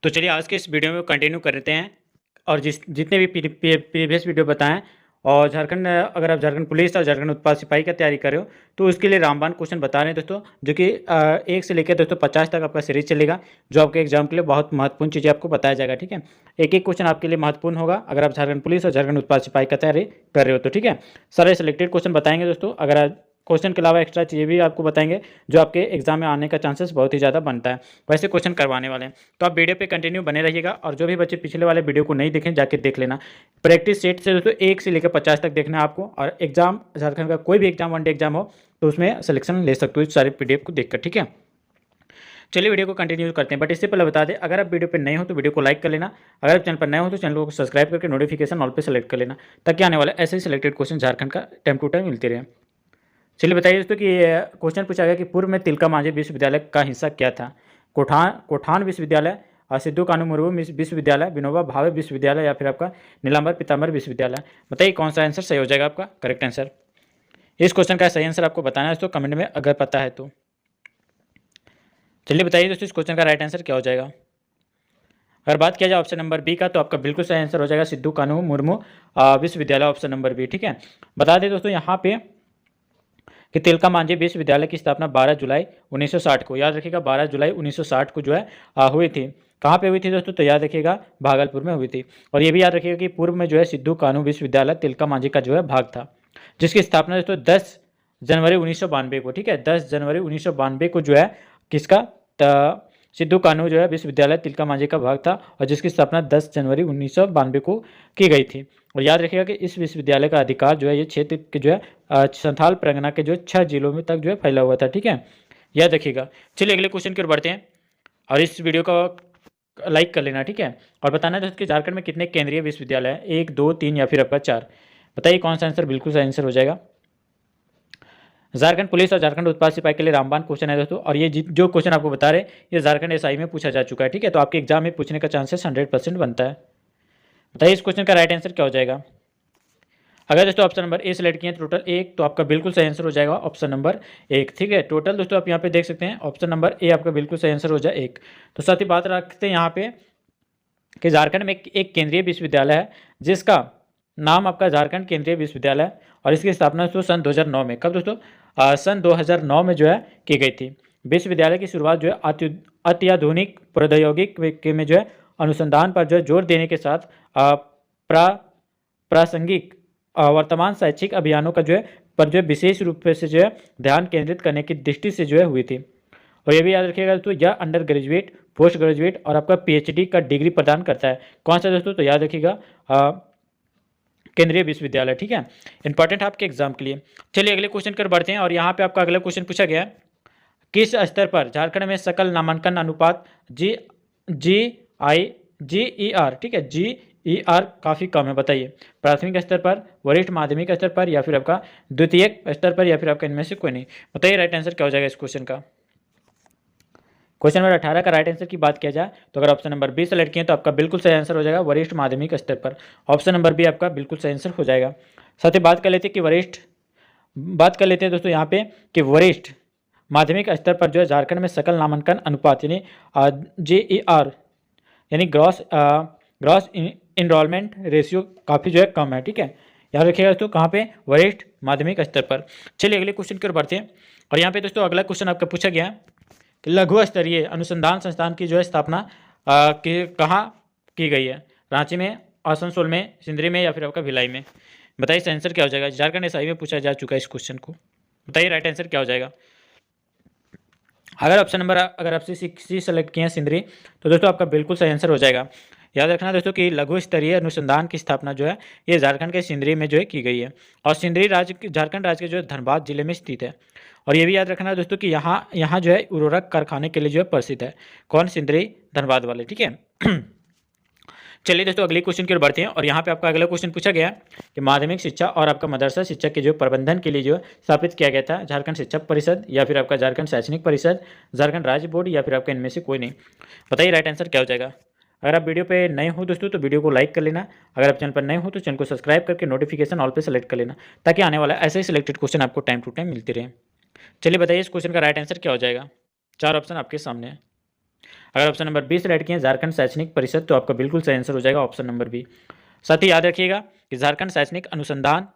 तो चलिए आज के इस वीडियो में कंटिन्यू करते हैं और जितने भी प्रीवियस वीडियो बताएं। और झारखंड, अगर आप झारखंड पुलिस और झारखंड उत्पाद सिपाही का तैयारी कर रहे हो तो उसके लिए रामबाण क्वेश्चन बता रहे हैं दोस्तों, जो कि 1 से लेकर दोस्तों 50 तक आपका सीरीज चलेगा, जो आपके एग्जाम के लिए बहुत महत्वपूर्ण चीज़ें आपको बताया जाएगा। ठीक है, एक एक क्वेश्चन आपके लिए महत्वपूर्ण होगा अगर आप झारखंड पुलिस और झारखंड उत्पाद सिपाही का तैयारी कर रहे हो तो। ठीक है, सारे सिलेक्टेड क्वेश्चन बताएंगे दोस्तों। अगर क्वेश्चन के अलावा एक्स्ट्रा चीज़ें भी आपको बताएंगे जो आपके एग्जाम में आने का चांसेस बहुत ही ज़्यादा बनता है, वैसे क्वेश्चन करवाने वाले हैं। तो आप वीडियो पे कंटिन्यू बने रहिएगा और जो भी बच्चे पिछले वाले वीडियो को नहीं देखें जाके देख लेना। प्रैक्टिस सेट से दोस्तों 1 से लेकर 50 तक देखना है आपको, और एग्जाम झारखंड का कोई भी एग्जाम, वनडे एग्जाम हो तो उसमें सिलेक्शन ले सकते हो इस सारे PDF को देखकर। ठीक है, चलिए वीडियो को कंटिन्यू करते हैं। बट इससे पहले बता दें, अगर आप वीडियो पर नए हो तो वीडियो को लाइक कर लेना, अगर आप चैनल पर नए हो तो चैनल को सब्सक्राइब करके नोटिफिकेशन ऑल पे सेलेक्ट कर लेना, ताकि आने वाले ऐसे ही सिलेक्टेड क्वेश्चन झारखंड का टाइम टू टाइम मिलते रहे। चलिए बताइए दोस्तों कि क्वेश्चन पूछा गया कि पूर्व में तिलका मांझी विश्वविद्यालय का हिस्सा क्या था। कोठान विश्वविद्यालय, सिद्धू कानू मुर्मू विश्वविद्यालय, विनोबा भावे विश्वविद्यालय, या फिर आपका नीलांबर पीताम्बर विश्वविद्यालय। बताइए कौन सा आंसर सही हो जाएगा आपका करेक्ट आंसर। इस क्वेश्चन का सही आंसर आपको बताना है दोस्तों कमेंट में अगर पता है तो। चलिए बताइए दोस्तों इस क्वेश्चन का राइट आंसर क्या हो जाएगा। अगर बात किया जाए ऑप्शन नंबर बी का, तो आपका बिल्कुल सही आंसर हो जाएगा सिद्धू कानू मुर्मू विश्वविद्यालय, ऑप्शन नंबर बी। ठीक है, बता दें दोस्तों यहाँ पे कि तिलका मांझी विश्वविद्यालय की स्थापना 12 जुलाई 1960 को, याद रखिएगा 12 जुलाई 1960 को जो है हुई थी। कहाँ पे हुई थी दोस्तों, तो याद रखिएगा भागलपुर में हुई थी। और ये भी याद रखिएगा कि पूर्व में जो है सिद्धू कानू विश्वविद्यालय तिलका मांझी का जो है भाग था, जिसकी स्थापना दोस्तों 10 जनवरी 1992 को, ठीक है 10 जनवरी 1992 को जो है किसका, सिद्धू कानू जो है विश्वविद्यालय तिलका मांझी का भाग था, और जिसकी स्थापना 10 जनवरी 1992 को की गई थी। और याद रखिएगा कि इस विश्वविद्यालय का अधिकार जो है ये क्षेत्र के जो है संथाल परगना के जो 6 जिलों में तक जो है फैला हुआ था। ठीक है, याद रखिएगा। चलिए अगले क्वेश्चन की ओर बढ़ते हैं और इस वीडियो को लाइक कर लेना। ठीक है, और बताना दोस्तों कि झारखंड में कितने केंद्रीय विश्वविद्यालय हैं, 1, 2, 3 या फिर आपका 4। बताइए कौन सा आंसर बिल्कुल सही आंसर हो जाएगा। झारखंड पुलिस और झारखंड उत्पाद सिपाही के लिए रामबाण क्वेश्चन है दोस्तों, और ये जो क्वेश्चन आपको बता रहे ये झारखंड SI में पूछा जा चुका है। ठीक है, तो आपके एग्जाम में पूछने का चांसेस 100% बनता है। बताइए इस क्वेश्चन का राइट आंसर क्या हो जाएगा। अगर दोस्तों ऑप्शन नंबर ए सेलेक्ट किए टोटल 1, तो आपका बिल्कुल सही आंसर हो जाएगा ऑप्शन नंबर 1। ठीक है, टोटल दोस्तों आप यहाँ पे देख सकते हैं ऑप्शन नंबर ए आपका बिल्कुल सही आंसर हो जाए 1। तो साथ ही बात रखते हैं यहाँ पे कि झारखंड में एक केंद्रीय विश्वविद्यालय है जिसका नाम आपका झारखंड केंद्रीय विश्वविद्यालय, और इसकी स्थापना दोस्तों सन 2009 में, कब दोस्तों, सन 2009 में जो है की गई थी। विश्वविद्यालय की शुरुआत जो है अत्याधुनिक प्रौद्योगिकी में जो है अनुसंधान पर जो है जोर देने के साथ प्रासंगिक वर्तमान शैक्षिक अभियानों का जो है पर जो है विशेष रूप से जो है ध्यान केंद्रित करने की दृष्टि से जो है हुई थी। और ये भी याद रखिएगा दोस्तों यह अंडर ग्रेजुएट, पोस्ट ग्रेजुएट और आपका PhD का डिग्री प्रदान करता है। कौन सा दोस्तों, तो याद रखिएगा केंद्रीय विश्वविद्यालय। ठीक है, इंपॉर्टेंट है आपके एग्जाम के लिए। चलिए अगले क्वेश्चन कर बढ़ते हैं, और यहाँ पे आपका अगला क्वेश्चन पूछा गया है किस स्तर पर झारखंड में सकल नामांकन अनुपात GER, ठीक है GER काफ़ी कम है। बताइए प्राथमिक स्तर पर, वरिष्ठ माध्यमिक स्तर पर, या फिर आपका द्वितीयक स्तर पर, या फिर आपका इनमें से कोई नहीं। बताइए राइट आंसर क्या हो जाएगा इस क्वेश्चन का। क्वेश्चन नंबर 18 का राइट आंसर की बात किया जाए तो अगर ऑप्शन नंबर बी सेलेक्ट किए तो आपका बिल्कुल सही आंसर हो जाएगा वरिष्ठ माध्यमिक स्तर पर, ऑप्शन नंबर बी आपका बिल्कुल सही आंसर हो जाएगा। साथ ही बात कर लेते हैं दोस्तों यहाँ पे कि वरिष्ठ माध्यमिक स्तर पर जो है झारखंड में सकल नामांकन अनुपात यानी GER यानी ग्रॉस इनरोलमेंट रेशियो काफ़ी जो है कम है। ठीक है, याद रखिएगा दोस्तों कहाँ पे, वरिष्ठ माध्यमिक स्तर पर। चलिए अगले क्वेश्चन की ओर बढ़ते हैं, और यहाँ पे दोस्तों अगला क्वेश्चन आपका पूछा गया है कि लघु स्तरीय अनुसंधान संस्थान की जो है स्थापना कहाँ की गई है, रांची में, आसनसोल में, सिंदरी में, या फिर आपका भिलाई में। बताइए इसका आंसर क्या हो जाएगा। झारखंड SI में पूछा जा चुका है इस क्वेश्चन को। बताइए राइट आंसर क्या हो जाएगा। अगर ऑप्शन नंबर अगर आपसे सी सेलेक्ट किए हैं सिंदरी, तो दोस्तों आपका बिल्कुल सही आंसर हो जाएगा। याद रखना दोस्तों कि लघु स्तरीय अनुसंधान की स्थापना जो है ये झारखंड के सिंदरी में जो है की गई है, और सिंदरी झारखंड राज्य के जो है धनबाद जिले में स्थित है। और ये भी याद रखना दोस्तों कि यहाँ जो है उर्वरक कारखाने के लिए जो है प्रसिद्ध है। कौन, सिंदरी धनबाद वाले। ठीक है चलिए दोस्तों अगले क्वेश्चन की ओर बढ़ते हैं, और यहाँ पे आपका अगला क्वेश्चन पूछा गया कि माध्यमिक शिक्षा और आपका मदरसा शिक्षा के जो प्रबंधन के लिए जो स्थापित किया गया था झारखंड शिक्षा परिषद, या फिर आपका झारखंड शैक्षणिक परिषद, झारखंड राज्य बोर्ड, या फिर आपका इनमें से कोई नहीं। बताइए राइट आंसर क्या हो जाएगा। अगर आप वीडियो पे नए हो दोस्तों तो वीडियो को लाइक कर लेना, अगर आप चैनल पर नए हो तो चैनल को सब्सक्राइब करके नोटिफिकेशन ऑल पे सेलेक्ट कर लेना, ताकि आने वाला ऐसे ही सिलेक्टेड क्वेश्चन आपको टाइम टू टाइम मिलते रहे। चलिए बताइए इस क्वेश्चन का राइट आंसर क्या हो जाएगा। 4 ऑप्शन आपके सामने है। अगर ऑप्शन नंबर बी सेलेक्ट किए झारखंड शैक्षणिक परिषद, तो आपका बिल्कुल सही आंसर हो जाएगा ऑप्शन नंबर बी। साथ ही याद रखिएगा कि झारखंड शैक्षणिक अनुसंधान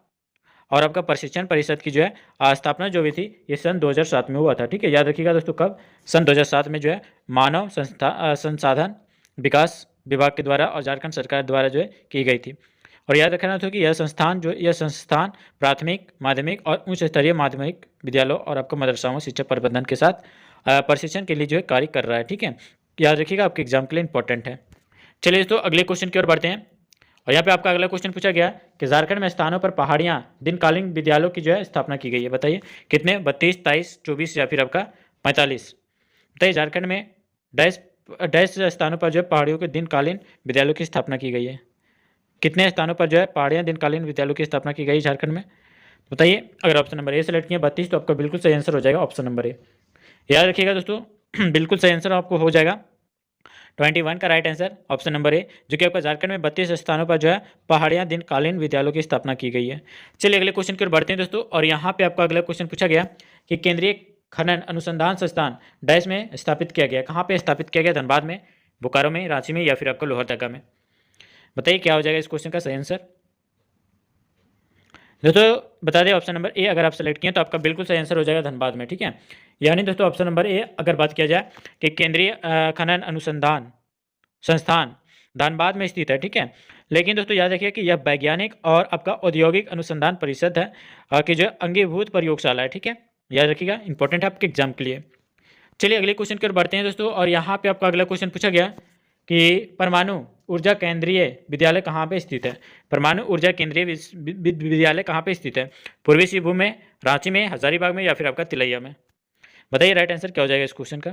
और आपका प्रशिक्षण परिषद की जो है स्थापना जो भी थी ये सन 2007 में हुआ था। ठीक है, याद रखिएगा दोस्तों, कब? सन 2007 में जो है मानव संसाधन विकास विभाग के द्वारा और झारखंड सरकार द्वारा जो है की गई थी। और याद रखना था कि यह संस्थान प्राथमिक, माध्यमिक और उच्च स्तरीय माध्यमिक विद्यालयों और आपको मदरसाओं में शिक्षा प्रबंधन के साथ प्रशिक्षण के लिए जो है कार्य कर रहा है। ठीक है, याद रखिएगा, आपके एग्जाम के लिए इंपॉर्टेंट है। चलिए दोस्तों अगले क्वेश्चन की ओर बढ़ते हैं। और यहाँ पे आपका अगला क्वेश्चन पूछा गया कि झारखंड में स्थानों पर पहाड़ियाँ दिनकालीन विद्यालयों की जो है स्थापना की गई है। बताइए कितने? 32, 23, 24 या फिर आपका 45। बताइए झारखंड में डैश डैश स्थानों पर जो है पहाड़ियों के दिनकालीन विद्यालयों की स्थापना की गई है। कितने स्थानों पर जो है पहाड़ियाँ दिनकालीन विद्यालयों की स्थापना की गई झारखंड में? बताइए। अगर ऑप्शन नंबर ए सेलेक्ट किया 32, तो आपका बिल्कुल सही आंसर हो जाएगा ऑप्शन नंबर ए। याद रखिएगा दोस्तों बिल्कुल सही आंसर आपको हो जाएगा 21 का right answer option number A, जो कि आपका झारखंड में 32 स्थानों पर जो है पहाड़ियाँ दिनकालीन विद्यालयों की स्थापना की गई है। चलिए अगले क्वेश्चन की ओर बढ़ते हैं दोस्तों। और यहाँ पे आपका अगला क्वेश्चन पूछा गया कि केंद्रीय खनन अनुसंधान संस्थान डैश में स्थापित किया गया। कहाँ पे स्थापित किया गया? धनबाद में, बोकारो में, रांची में या फिर आपको लोहरदगा में? बताइए क्या हो जाएगा इस क्वेश्चन का सही आंसर। दोस्तों बता दें ऑप्शन नंबर ए अगर आप सेलेक्ट किए तो आपका बिल्कुल सही आंसर हो जाएगा धनबाद में। ठीक है, यानी दोस्तों ऑप्शन नंबर ए अगर बात किया जाए कि केंद्रीय खनन अनुसंधान संस्थान धनबाद में स्थित है। ठीक है, लेकिन दोस्तों याद रखिए कि यह वैज्ञानिक और आपका औद्योगिक अनुसंधान परिषद है कि जो अंगीभूत प्रयोगशाला है। ठीक है, याद रखिएगा, इंपॉर्टेंट है आपके एग्जाम के लिए। चलिए अगले क्वेश्चन की ओर बढ़ते हैं दोस्तों। और यहाँ पे आपका अगला क्वेश्चन पूछा गया कि परमाणु ऊर्जा केंद्रीय विद्यालय कहाँ पे स्थित है? परमाणु ऊर्जा केंद्रीय विद्यालय कहाँ पे स्थित है? पूर्वी सिंहभूम में, रांची में, हजारीबाग में या फिर आपका तिलैया में? बताइए राइट आंसर क्या हो जाएगा इस क्वेश्चन का।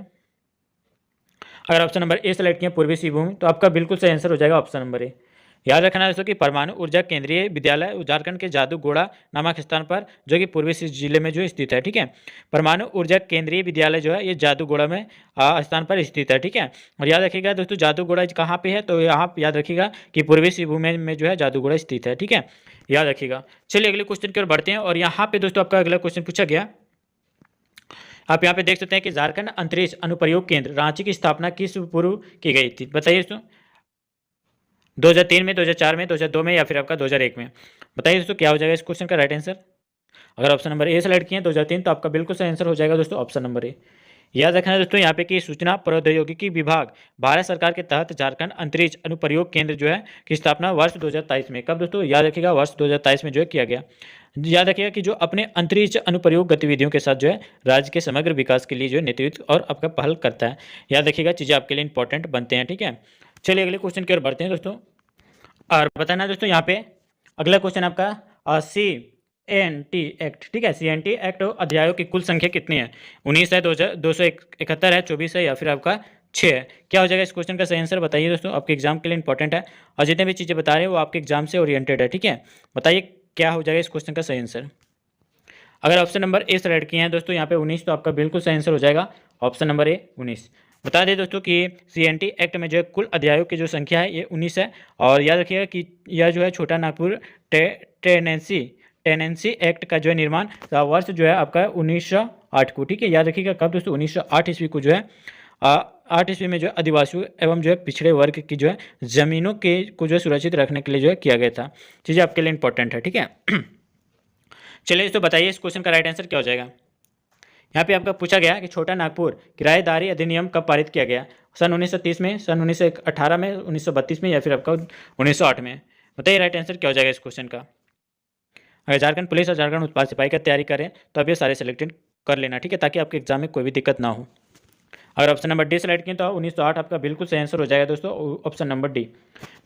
अगर ऑप्शन नंबर ए सेलेक्ट किया पूर्वी सिंहभूम, तो आपका बिल्कुल सही आंसर हो जाएगा ऑप्शन नंबर ए। याद रखना है दोस्तों कि परमाणु ऊर्जा केंद्रीय विद्यालय झारखंड के जादूगोड़ा नामक स्थान पर जो कि पूर्वी जिले में जो स्थित है। ठीक है, परमाणु ऊर्जा केंद्रीय विद्यालय जो है ये जादूगोड़ा में स्थान पर स्थित है। ठीक है, और याद रखिएगा दोस्तों जादूगोड़ा कहाँ पे है? तो यहाँ याद रखिएगा कि पूर्वी सिंहभूम में जो है जादूगोड़ा स्थित है। ठीक है, याद रखिएगा। चलिए अगले क्वेश्चन की ओर बढ़ते हैं। और यहाँ पे दोस्तों आपका अगला क्वेश्चन पूछा गया, आप यहाँ पे देख सकते हैं कि झारखंड अंतरिक्ष अनुप्रयोग केंद्र रांची की स्थापना किस पूर्व की गई थी? बताइए दोस्तों, 2003 में, 2004 में, 2002 में या फिर आपका 2001 में? बताइए दोस्तों क्या हो जाएगा इस क्वेश्चन का राइट आंसर। अगर ऑप्शन नंबर ए सेलेक्ट किए 2003, तो आपका बिल्कुल सही आंसर हो जाएगा दोस्तों ऑप्शन नंबर ए। याद रखना है दोस्तों यहाँ पे कि सूचना प्रौद्योगिकी विभाग भारत सरकार के तहत झारखंड अंतरिक्ष अनुप्रयोग केंद्र जो है की स्थापना वर्ष 2023 में, कब दोस्तों? याद रखिएगा वर्ष 2023 में जो है किया गया। याद रखिएगा कि जो अपने अंतरिक्ष अनुप्रयोग गतिविधियों के साथ जो है राज्य के समग्र विकास के लिए जो है नेतृत्व और आपका पहल करता है। याद रखिएगा चीज़ें आपके लिए इंपॉर्टेंट बनते हैं। ठीक है, चलिए अगले क्वेश्चन की ओर बढ़ते हैं दोस्तों। और बताना दोस्तों यहाँ पे अगला क्वेश्चन आपका CNT एक्ट। ठीक है, CNT एक्ट अध्यायों की कुल संख्या कितनी है? 19 है, 271 है, 24 है या फिर आपका 6 है? क्या हो जाएगा इस क्वेश्चन का सही आंसर बताइए दोस्तों, आपके एग्जाम के लिए इंपॉर्टेंट है और जितने भी चीज़ें बता रहे हैं वो आपके एग्जाम से ओरिएंटेड है। ठीक है, बताइए क्या हो जाएगा इस क्वेश्चन का सही आंसर। अगर ऑप्शन नंबर ए सेलेक्ट किए हैं दोस्तों यहाँ पे 19, तो आपका बिल्कुल सही आंसर हो जाएगा ऑप्शन नंबर ए 19। बता दें दोस्तों कि CNT एक्ट में जो है कुल अध्यायों की जो संख्या है ये 19 है। और याद रखिएगा कि यह जो है छोटा नागपुर टेनेंसी एक्ट का जो है निर्माण वर्ष जो है आपका 1908 को। ठीक है, याद रखिएगा कब दोस्तों? 1908 ईस्वी को जो है 8 ईस्वी में जो है आदिवासियों एवं जो है पिछड़े वर्ग की जो है ज़मीनों के को जो है सुरक्षित रखने के लिए जो है किया गया था। चीज़ें आपके लिए इंपॉर्टेंट है। ठीक है, चलिए दोस्तों बताइए इस क्वेश्चन का राइट आंसर क्या हो जाएगा। यहाँ पे आपका पूछा गया कि छोटा नागपुर किराएदारी अधिनियम कब पारित किया गया? सन 1930 में, सन 1918 में, 1932 में या फिर आपका 1908 में? बताइए राइट आंसर क्या हो जाएगा इस क्वेश्चन का। अगर झारखंड पुलिस और झारखंड उत्पाद सिपाही का तैयारी करें तो आप ये सारे सेलेक्टेड कर लेना। ठीक है, ताकि आपके एग्जाम में कोई भी दिक्कत ना हो। अगर ऑप्शन नंबर डी सेलेक्ट किए तो 1908 आपका बिल्कुल सही आंसर हो जाएगा दोस्तों ऑप्शन नंबर डी।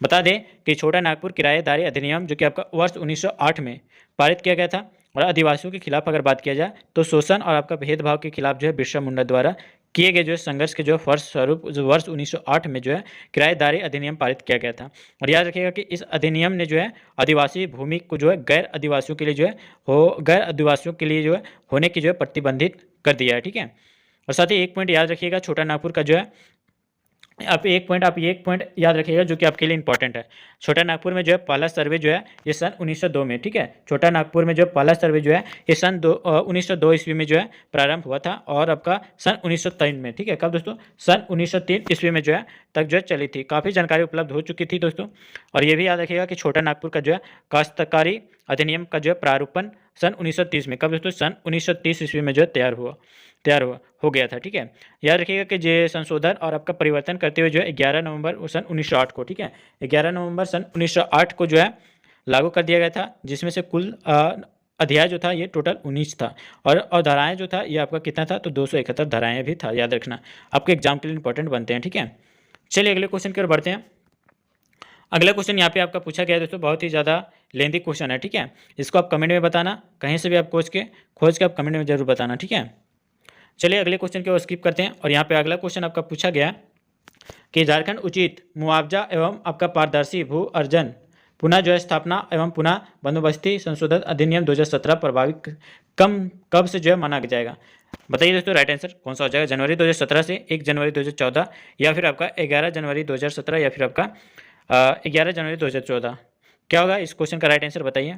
बता दें कि छोटा नागपुर किराएदारी अधिनियम जो कि आपका वर्ष 1908 में पारित किया गया था। और आदिवासियों के खिलाफ अगर बात किया जाए तो शोषण और आपका भेदभाव के खिलाफ जो है बिरसा मुंडा द्वारा किए गए जो है संघर्ष के जो फलस्वरूप जो वर्ष 1908 में जो है किराएदारी अधिनियम पारित किया गया था। और याद रखिएगा कि इस अधिनियम ने जो है आदिवासी भूमि को जो है गैर आदिवासियों के लिए जो है गैर आदिवासियों के लिए जो है होने की जो है प्रतिबंधित कर दिया है। ठीक है, और साथ ही एक पॉइंट याद रखिएगा छोटा नागपुर का जो है आप ये एक पॉइंट याद रखिएगा जो कि आपके लिए इंपॉर्टेंट है। छोटा नागपुर में जो है पहला सर्वे जो है ये सन 1902 में, ठीक है। छोटा नागपुर में जो पहला सर्वे जो है ये सन 1902 ईस्वी में जो है प्रारंभ हुआ था, और आपका सन 1903 में, ठीक है। कब दोस्तों? सन 1903 ईस्वी में जो है तक जो है चली थी। काफ़ी जानकारी उपलब्ध हो चुकी थी दोस्तों। और ये भी याद रखिएगा कि छोटा नागपुर का जो है काश्तकारी अधिनियम का जो है प्रारूपण सन 1930 में, कब दोस्तों? सन 1930 ईस्वी में जो है तैयार हुआ हो गया था, ठीक है। याद रखिएगा कि ये संशोधन और आपका परिवर्तन करते हुए जो है 11 नवंबर सन 1908 को, ठीक है, 11 नवंबर सन 1908 को जो है लागू कर दिया गया था, जिसमें से कुल अध्याय जो था ये टोटल 19 था, और धाराएं जो था ये आपका कितना था? तो 271 धाराएं भी था। याद रखना, आपके एग्जाम के लिए इंपॉर्टेंट बनते हैं, ठीक है। चलिए अगले क्वेश्चन की ओर बढ़ते हैं। अगला क्वेश्चन यहाँ पे आपका पूछा गया है दोस्तों, बहुत ही ज़्यादा लेंथी क्वेश्चन है, ठीक है। इसको आप कमेंट में बताना, कहीं से भी आप खोज के आप कमेंट में जरूर बताना, ठीक है। चलिए अगले क्वेश्चन की ओर स्किप करते हैं। और यहाँ पे अगला क्वेश्चन आपका पूछा गया कि झारखंड उचित मुआवजा एवं आपका पारदर्शी भू अर्जन पुनः जो है स्थापना एवं पुनः बंदोबस्ती संशोधन अधिनियम 2017 प्रभावित कब से जो है माना जाएगा? बताइए दोस्तों, राइट आंसर कौन सा हो जाएगा? जनवरी 2017 से, 1 जनवरी 2014, या फिर आपका 11 जनवरी 2017, या फिर आपका 11 जनवरी 2014? क्या होगा इस क्वेश्चन का राइट आंसर? बताइए,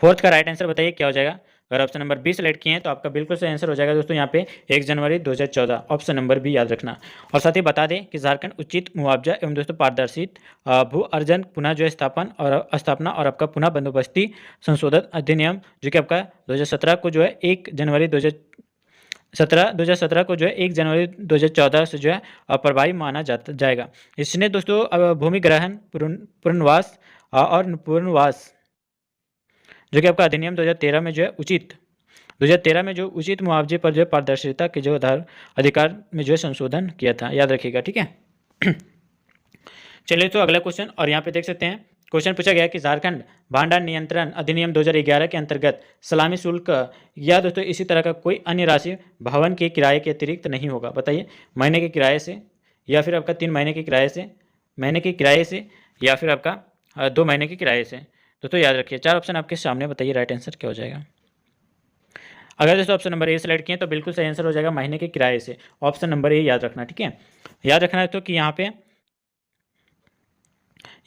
फोर्थ का राइट आंसर बताइए क्या हो जाएगा। अगर ऑप्शन नंबर बी सेलेक्ट किए हैं तो आपका बिल्कुल सही आंसर हो जाएगा दोस्तों यहाँ पे 1 जनवरी 2014, ऑप्शन नंबर बी याद रखना। और साथ ही बता दें कि झारखंड उचित मुआवजा एवं दोस्तों पारदर्शी भू अर्जन पुनः जो है स्थापना और आपका पुनः बंदोबस्ती संशोधन अधिनियम जो कि आपका 2017 को जो है 1 जनवरी 2017 को जो है 1 जनवरी 2014 से जो है प्रभावी माना जाएगा। इसने दोस्तों भूमि ग्रहण पुनर्वास और पुनर्वास जो कि आपका अधिनियम 2013 में जो है 2013 में जो उचित मुआवजे पर जो है पारदर्शिता के जो अधिकार में जो है संशोधन किया था। याद रखिएगा, ठीक है। चलिए तो अगला क्वेश्चन, और यहाँ पे देख सकते हैं क्वेश्चन पूछा गया कि झारखंड भंडार नियंत्रण अधिनियम 2011 के अंतर्गत सलामी शुल्क या दोस्तों इसी तरह का कोई अन्य राशि भवन के किराए के अतिरिक्त नहीं होगा। बताइए, महीने के किराए से, या फिर आपका 3 महीने के किराए से, या फिर आपका 2 महीने के किराए से। दोस्तों याद रखिए, 4 ऑप्शन आपके सामने, बताइए राइट आंसर क्या हो जाएगा। अगर दोस्तों ऑप्शन नंबर ए सेलेक्ट किए तो बिल्कुल सही आंसर हो जाएगा महीने के किराए से, ऑप्शन नंबर ए याद रखना, ठीक है। याद रखना है तो कि यहाँ पे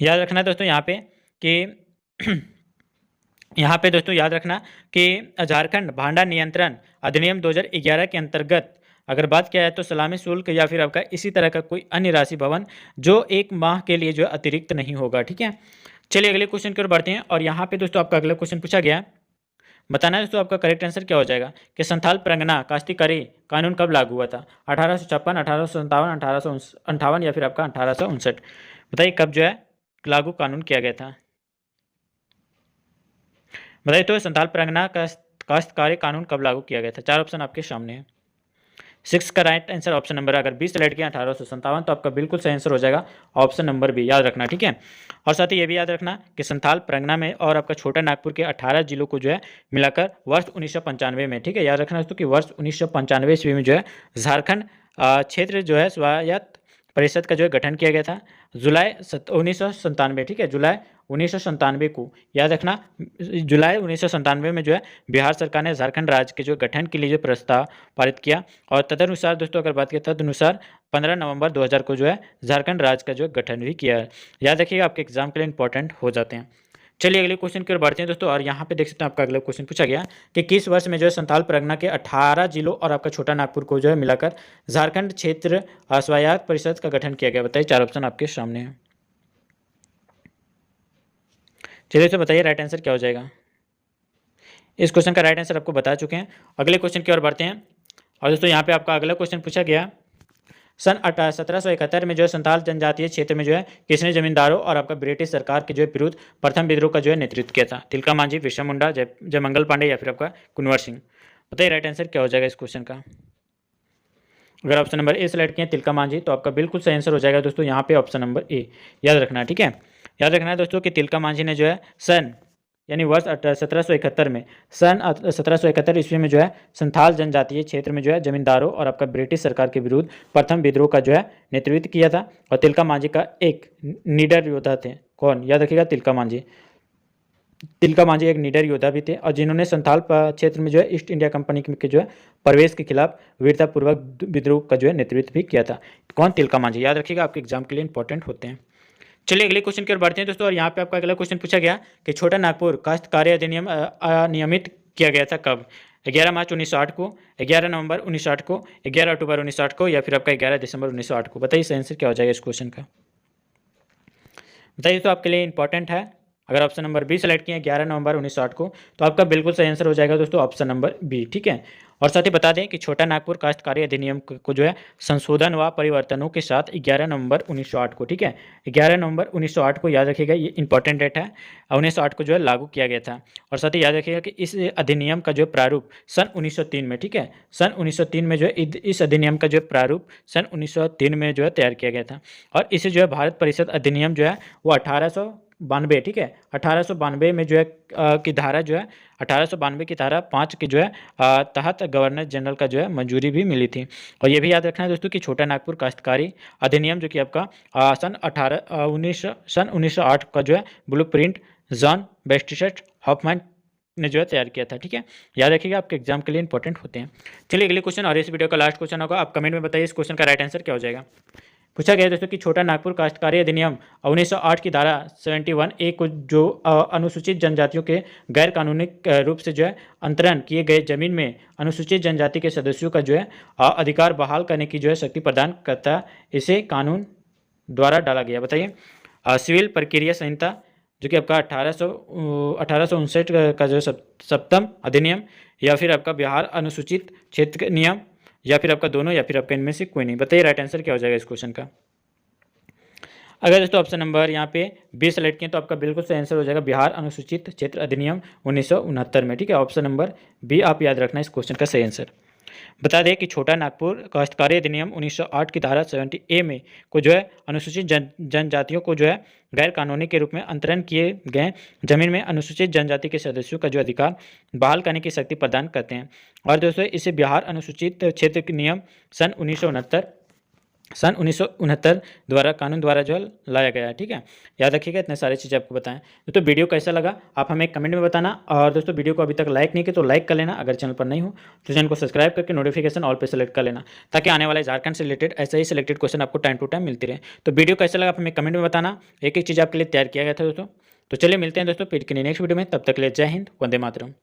याद रखना है दोस्तों यहाँ पे कि यहाँ पे दोस्तों याद रखना कि झारखंड भंडार नियंत्रण अधिनियम 2011 के अंतर्गत अगर बात किया है तो सलामी शुल्क या फिर आपका इसी तरह का कोई अन्य राशि भवन जो 1 माह के लिए जो अतिरिक्त नहीं होगा, ठीक है। चलिए अगले क्वेश्चन की ओर बढ़ते हैं। और यहाँ पे दोस्तों आपका अगला क्वेश्चन पूछा गया, बताना है दोस्तों आपका करेक्ट आंसर क्या हो जाएगा कि संथाल परगना काश्तकारी कानून कब लागू हुआ था? 1856, 1857, 1858, या फिर आपका 1859? बताइए कब जो है लागू कानून किया गया था? बताइए तो संथाल परगना काश्तकारी कानून कब लागू किया गया था? 4 ऑप्शन आपके सामने है। 6 का राइट आंसर ऑप्शन नंबर, अगर 20 सेलेक्ट किया 1857 तो आपका बिल्कुल सही आंसर हो जाएगा ऑप्शन नंबर बी, याद रखना, ठीक है। और साथ ही ये भी याद रखना कि संथाल परगना में और आपका छोटा नागपुर के 18 जिलों को जो है मिलाकर वर्ष 1995 में, ठीक है, याद रखना दोस्तों कि वर्ष 1995 ईस्वी में जो है झारखंड क्षेत्र जो है स्वायत्त परिषद का जो है गठन किया गया था जुलाई 1997, ठीक है, जुलाई 1997 को, याद रखना, जुलाई 1997 में जो है बिहार सरकार ने झारखंड राज्य के जो गठन के लिए जो प्रस्ताव पारित किया। और तदनुसार दोस्तों अगर बात करें तदनुसार 15 नवंबर 2000 को जो है झारखंड राज्य का जो गठन भी किया है। याद रखिएगा, आपके एग्जाम के लिए इंपॉर्टेंट हो जाते हैं। चलिए अगले क्वेश्चन की ओर बढ़ते हैं दोस्तों। और यहाँ पे देख सकते हैं आपका अगला क्वेश्चन पूछा गया कि किस वर्ष में जो है संथाल परगना के 18 जिलों और आपका छोटा नागपुर को जो है मिलाकर झारखंड क्षेत्र स्वायत्त परिषद का गठन किया गया? बताइए, 4 ऑप्शन आपके सामने है। चलिए तो बताइए राइट आंसर क्या हो जाएगा। इस क्वेश्चन का राइट आंसर आपको बता चुके हैं। अगले क्वेश्चन की ओर बढ़ते हैं। और दोस्तों यहाँ पे आपका अगला क्वेश्चन पूछा गया, सन 1771 में जो है संथाल जनजातीय क्षेत्र में जो है किसने जमींदारों और आपका ब्रिटिश सरकार के जो है विरुद्ध प्रथम विद्रोह का जो है नेतृत्व किया था? तिलका मांझी, बिरसा मुंडा, जयमंगल पांडे, या फिर आपका कुंवर सिंह? बताइए राइट आंसर क्या हो जाएगा इस क्वेश्चन का। अगर ऑप्शन नंबर ए सेलेक्ट किए तिलका मांझी तो आपका बिल्कुल सही आंसर हो जाएगा दोस्तों यहाँ पे ऑप्शन नंबर ए, याद रखना, ठीक है। याद रखना है दोस्तों कि तिलका मांझी ने जो है सन यानी वर्ष 1771 में, सन 1771 ईस्वी में जो है संथाल जनजातीय क्षेत्र में जो है जमींदारों और आपका ब्रिटिश सरकार के विरुद्ध प्रथम विद्रोह का जो है नेतृत्व किया था। और तिलका मांझी का एक निडर योद्धा थे, कौन? याद रखिएगा, तिलका मांझी। तिलका मांझी एक निडर योद्धा भी थे और जिन्होंने संथाल क्षेत्र में जो है ईस्ट इंडिया कंपनी के जो है प्रवेश के खिलाफ वीरतापूर्वक विद्रोह का जो है नेतृत्व भी किया था। कौन? तिलका मांझी। याद रखिएगा, आपके एग्जाम के लिए इंपॉर्टेंट होते हैं। चलिए अगले क्वेश्चन की ओर बढ़ते हैं दोस्तों। और यहाँ पे आपका अगला क्वेश्चन पूछा गया कि छोटा नागपुर काश्तकारी अधिनियम अनियमित किया गया था कब? 11 मार्च 1908 को, 11 नवंबर 1908 को, 11 अक्टूबर 1908 को, या फिर आपका 11 दिसंबर 1908 को। बताइए सही आंसर क्या हो जाएगा इस क्वेश्चन का। बताइए, तो आपके लिए इंपॉर्टेंट है। अगर ऑप्शन नंबर बी सेलेक्ट किए 11 नवंबर 1908 को, तो आपका बिल्कुल सही आंसर हो जाएगा दोस्तों ऑप्शन नंबर बी। ठीक है। और साथ ही बता दें कि छोटा नागपुर काश्तकारी अधिनियम को जो है संशोधन व परिवर्तनों के साथ 11 नवंबर 1908 को, ठीक है, 11 नवंबर 1908 को याद रखिएगा, ये इंपॉर्टेंट डेट है। 1908 को जो है लागू किया गया था। और साथ ही याद रखिएगा कि इस अधिनियम का जो प्रारूप सन 1903 में, ठीक है, सन 1903 में जो है इस अधिनियम का जो प्रारूप सन 1903 में जो है तैयार किया गया था। और इसे जो है भारत परिषद अधिनियम जो है वो 1892, ठीक है, 1892 में जो है की धारा जो है 1892 की धारा 5 की जो है तहत गवर्नर जनरल का जो है मंजूरी भी मिली थी। और ये भी याद रखना है दोस्तों कि छोटा नागपुर काश्तकारी अधिनियम जो कि आपका सन 1908 का जो है ब्लूप्रिंट जॉन बेस्टिस्ट हॉफमैन ने जो है तैयार किया था। ठीक है, याद रखिएगा, आपके एग्जाम के लिए इंपॉर्टेंट होते हैं। चलिए अगले क्वेश्चन, और इस वीडियो का लास्ट क्वेश्चन होगा। आप कमेंट में बताइए इस क्वेश्चन का राइट आंसर क्या हो जाएगा। पूछा गया दोस्तों कि छोटा नागपुर काश्तकारी अधिनियम 1908 की धारा 71A को जो अनुसूचित जनजातियों के गैर कानूनी रूप से जो है अंतरण किए गए जमीन में अनुसूचित जनजाति के सदस्यों का जो है अधिकार बहाल करने की जो है शक्ति प्रदान करता है, इसे कानून द्वारा डाला गया। बताइए, सिविल प्रक्रिया संहिता जो कि आपका 1859 का जो सप्तम अधिनियम, या फिर आपका बिहार अनुसूचित क्षेत्र नियम, या फिर आपका दोनों, या फिर आपका इनमें से कोई नहीं। बताइए राइट आंसर क्या हो जाएगा इस क्वेश्चन का। अगर दोस्तों ऑप्शन नंबर यहाँ पे बी सेलेक्ट किए तो आपका बिल्कुल सही आंसर हो जाएगा बिहार अनुसूचित क्षेत्र अधिनियम 1969 में। ठीक है, ऑप्शन नंबर बी आप याद रखना इस क्वेश्चन का सही आंसर। बता दें कि छोटा नागपुर काश्तकारी अधिनियम 1908 की धारा 70A में को जो है अनुसूचित जनजातियों को जो है गैर कानूनी के रूप में अंतरण किए गए जमीन में अनुसूचित जनजाति के सदस्यों का जो अधिकार बहाल करने की शक्ति प्रदान करते हैं। और दोस्तों इसे बिहार अनुसूचित क्षेत्र के नियम सन 1969 द्वारा कानून द्वारा जो है लाया गया है। ठीक है, याद रखिएगा, इतने सारी चीज़ें आपको बताएं। दोस्तों वीडियो कैसा लगा आप हमें कमेंट में बताना। और दोस्तों वीडियो को अभी तक लाइक नहीं किया तो लाइक कर लेना, अगर चैनल पर नहीं हो तो चैनल को सब्सक्राइब करके नोटिफिकेशन ऑल पे सेलेक्ट कर लेना, ताकि आने वाले झारखंड से रिलेटेड ऐसे ही सिलेक्टेड क्वेश्चन आपको टाइम टू टाइम मिलती रहे। तो वीडियो कैसा लगा आप हमें कमेंट में बताना, एक एक चीज़ आपके लिए तैयार किया गया था दोस्तों। तो चलिए मिलते हैं दोस्तों फिर नेक्स्ट वीडियो में, तब तक के लिए जय हिंद, वंदे मातरम।